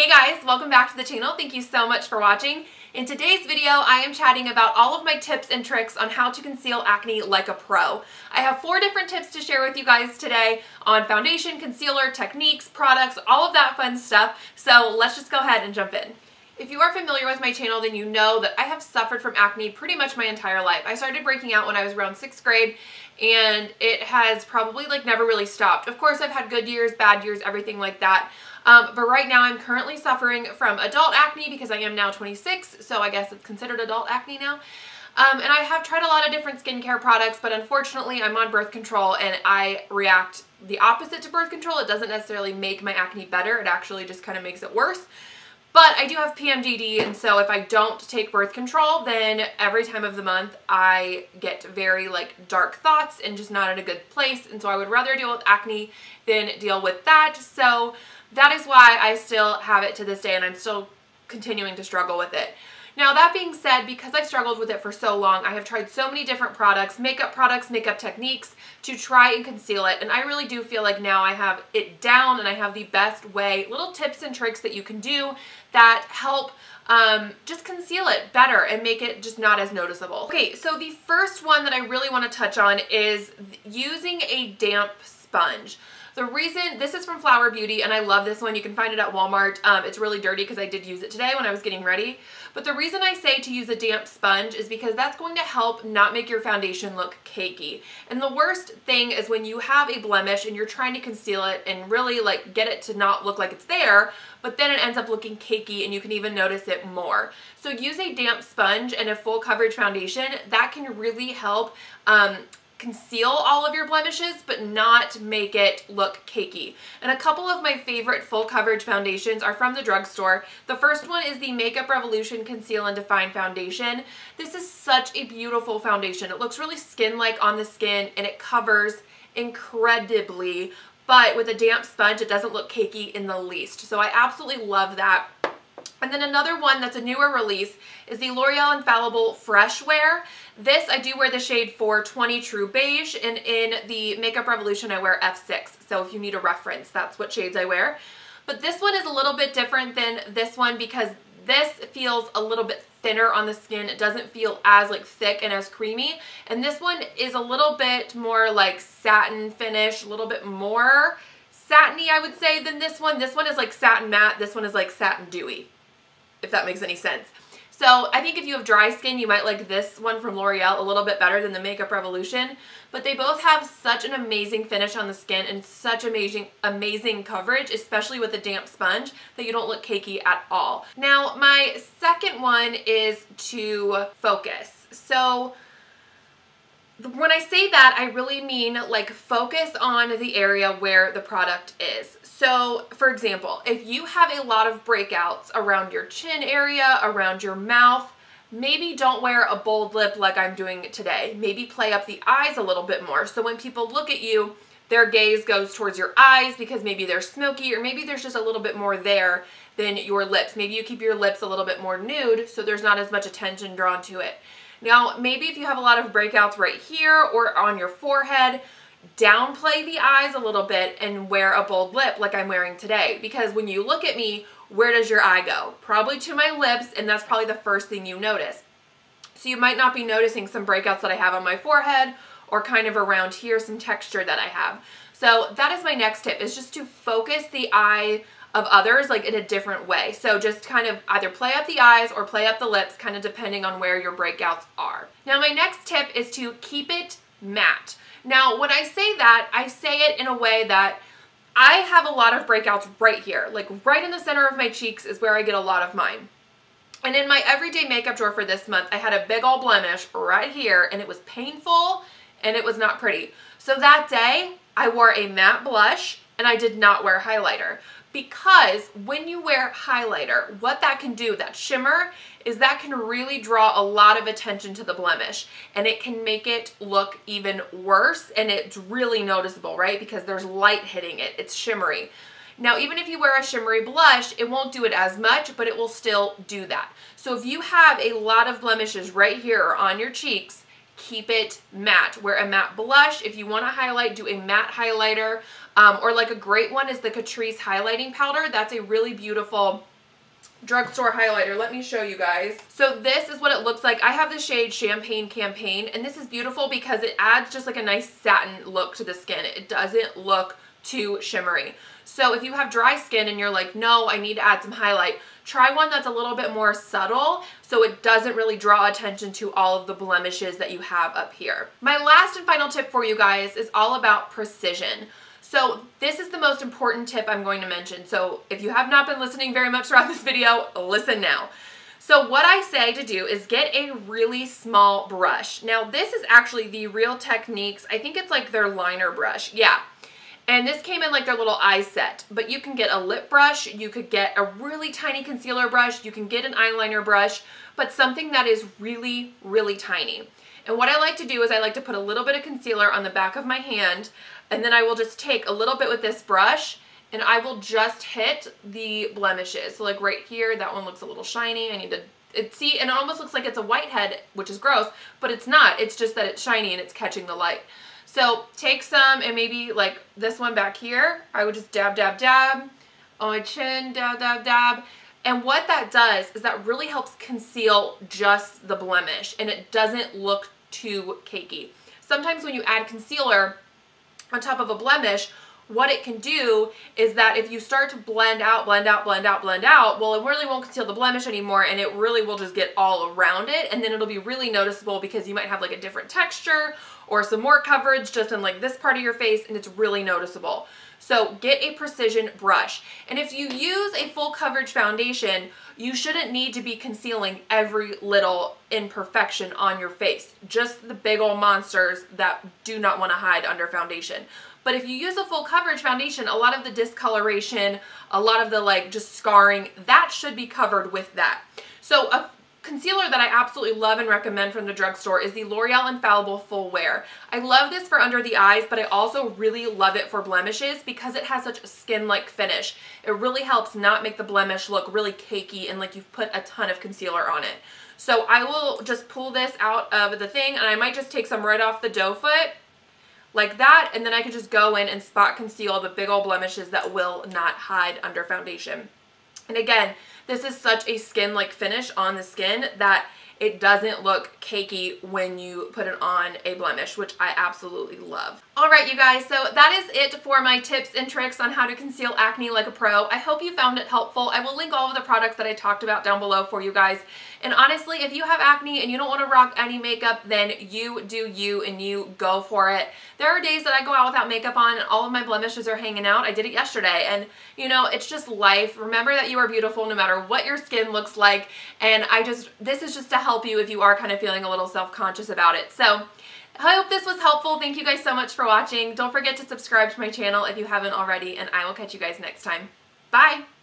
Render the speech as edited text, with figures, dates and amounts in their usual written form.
Hey guys, welcome back to the channel. Thank you so much for watching. In today's video, I am chatting about all of my tips and tricks on how to conceal acne like a pro. I have 4 different tips to share with you guys today on foundation, concealer, techniques, products, all of that fun stuff. So let's just go ahead and jump in. If you are familiar with my channel, then you know that I have suffered from acne pretty much my entire life. I started breaking out when I was around 6th grade, and it has probably never really stopped. Of course, I've had good years, bad years, everything like that. But right now I'm currently suffering from adult acne because I am now 26, so I guess it's considered adult acne now. And I have tried a lot of different skincare products, but unfortunately I'm on birth control and I react the opposite to birth control. It doesn't necessarily make my acne better, it actually just kind of makes it worse. But I do have PMDD, and so if I don't take birth control, then every time of the month I get very dark thoughts and just not in a good place, and so I would rather deal with acne than deal with that. So that is why I still have it to this day, and I'm still continuing to struggle with it. Now, that being said, because I've struggled with it for so long, I have tried so many different products, makeup techniques to try and conceal it, and I really do feel like now I have it down and I have the best way, little tips and tricks that you can do that help just conceal it better and make it just not as noticeable. Okay, so the first one that I really want to touch on is using a damp sponge. The reason, this is from Flower Beauty, and I love this one. You can find it at Walmart. It's really dirty because I did use it today when I was getting ready. But the reason I say to use a damp sponge is because that's going to help not make your foundation look cakey. And the worst thing is when you have a blemish and you're trying to conceal it and really get it to not look like it's there, but then it ends up looking cakey and you can even notice it more. So use a damp sponge and a full coverage foundation. That can really help conceal all of your blemishes but not make it look cakey. And a couple of my favorite full coverage foundations are from the drugstore. The first one is the Makeup Revolution Conceal and Define Foundation. This is such a beautiful foundation. It looks really skin-like on the skin and it covers incredibly, but with a damp sponge it doesn't look cakey in the least. So I absolutely love that. And then another one that's a newer release is the L'Oreal Infallible Fresh Wear. This, I do wear the shade 420 True Beige, and in the Makeup Revolution I wear F6. So if you need a reference, that's what shades I wear. But this one is a little bit different than this one because this feels a little bit thinner on the skin. It doesn't feel as thick and as creamy. And this one is a little bit more satin finish, a little bit more satiny, I would say, than this one. This one is satin matte. This one is satin dewy, if that makes any sense. So I think if you have dry skin, you might like this one from L'Oreal a little bit better than the Makeup Revolution. But they both have such an amazing finish on the skin and such amazing coverage, especially with a damp sponge, that you don't look cakey at all. Now, my second one is to focus. So when I say that, I really mean focus on the area where the product is. So, for example, if you have a lot of breakouts around your chin area, around your mouth, maybe don't wear a bold lip like I'm doing today. Maybe play up the eyes a little bit more. So when people look at you, their gaze goes towards your eyes because maybe they're smoky or maybe there's just a little bit more there than your lips. Maybe you keep your lips a little bit more nude so there's not as much attention drawn to it. Now, maybe if you have a lot of breakouts right here or on your forehead, downplay the eyes a little bit and wear a bold lip like I'm wearing today. Because when you look at me, where does your eye go? Probably to my lips, and that's probably the first thing you notice. So you might not be noticing some breakouts that I have on my forehead or kind of around here, some texture that I have. So that is my next tip, is just to focus the eye of others in a different way. So just kind of either play up the eyes or play up the lips, kind of depending on where your breakouts are. Now my next tip is to keep it matte. Now when I say that, I say it in a way that I have a lot of breakouts right here, right in the center of my cheeks is where I get a lot of mine. And in my everyday makeup drawer for this month, I had a big old blemish right here and it was painful and it was not pretty. So that day I wore a matte blush and I did not wear highlighter. Because when you wear highlighter, what that can do, that shimmer, is that can really draw a lot of attention to the blemish. And it can make it look even worse, and it's really noticeable, right? Because there's light hitting it, it's shimmery. Now, even if you wear a shimmery blush, it won't do it as much, but it will still do that. So if you have a lot of blemishes right here or on your cheeks, keep it matte. Wear a matte blush. If you want to highlight, do a matte highlighter. Or a great one is the Catrice highlighting powder. That's a really beautiful drugstore highlighter. Let me show you guys. So this is what it looks like. I have the shade Champagne Campaign, and this is beautiful because it adds just like a nice satin look to the skin. It doesn't look too shimmery. So if you have dry skin and you're like, no, I need to add some highlight, try one that's a little bit more subtle so it doesn't really draw attention to all of the blemishes that you have up here. My last and final tip for you guys is all about precision. So this is the most important tip I'm going to mention. So if you have not been listening very much throughout this video, listen now. So what I say to do is get a really small brush. Now this is actually the Real Techniques, I think it's like their liner brush. Yeah. And this came in like their little eye set, but you can get a lip brush, you could get a really tiny concealer brush, you can get an eyeliner brush, but something that is really, really tiny. And what I like to do is I like to put a little bit of concealer on the back of my hand, and then I will just take a little bit with this brush and I will just hit the blemishes. So like right here, that one looks a little shiny. I need to, see, and it almost looks like it's a whitehead, which is gross, but it's not. It's just that it's shiny and it's catching the light. So take some, and maybe like this one back here, I would just dab, dab, dab on my chin, dab, dab, dab. And what that does is that really helps conceal just the blemish, and it doesn't look too cakey. Sometimes when you add concealer on top of a blemish, what it can do is that if you start to blend out, blend out, blend out, blend out, well, it really won't conceal the blemish anymore, and it really will just get all around it, and then it'll be really noticeable because you might have like a different texture or some more coverage just in like this part of your face, and it's really noticeable. So get a precision brush. And if you use a full coverage foundation, you shouldn't need to be concealing every little imperfection on your face. Just the big old monsters that do not want to hide under foundation. But if you use a full coverage foundation, a lot of the discoloration, a lot of the like just scarring, that should be covered with that. So a concealer that I absolutely love and recommend from the drugstore is the L'Oreal Infallible Full Wear. I love this for under the eyes, but I also really love it for blemishes because it has such a skin-like finish. It really helps not make the blemish look really cakey and like you've put a ton of concealer on it. So I will just pull this out of the thing, and I might just take some right off the doe foot like that, and then I can just go in and spot conceal the big old blemishes that will not hide under foundation. And again, this is such a skin-like finish on the skin that it doesn't look cakey when you put it on a blemish, which I absolutely love. All right, you guys, so that is it for my tips and tricks on how to conceal acne like a pro. I hope you found it helpful. I will link all of the products that I talked about down below for you guys. And honestly, if you have acne and you don't want to rock any makeup, then you do you and you go for it. There are days that I go out without makeup on and all of my blemishes are hanging out. I did it yesterday, and you know, it's just life. Remember that you are beautiful no matter what your skin looks like, and this is just to help you if you are kind of feeling a little self-conscious about it. So I hope this was helpful. Thank you guys so much for watching. Don't forget to subscribe to my channel if you haven't already, and I will catch you guys next time. Bye!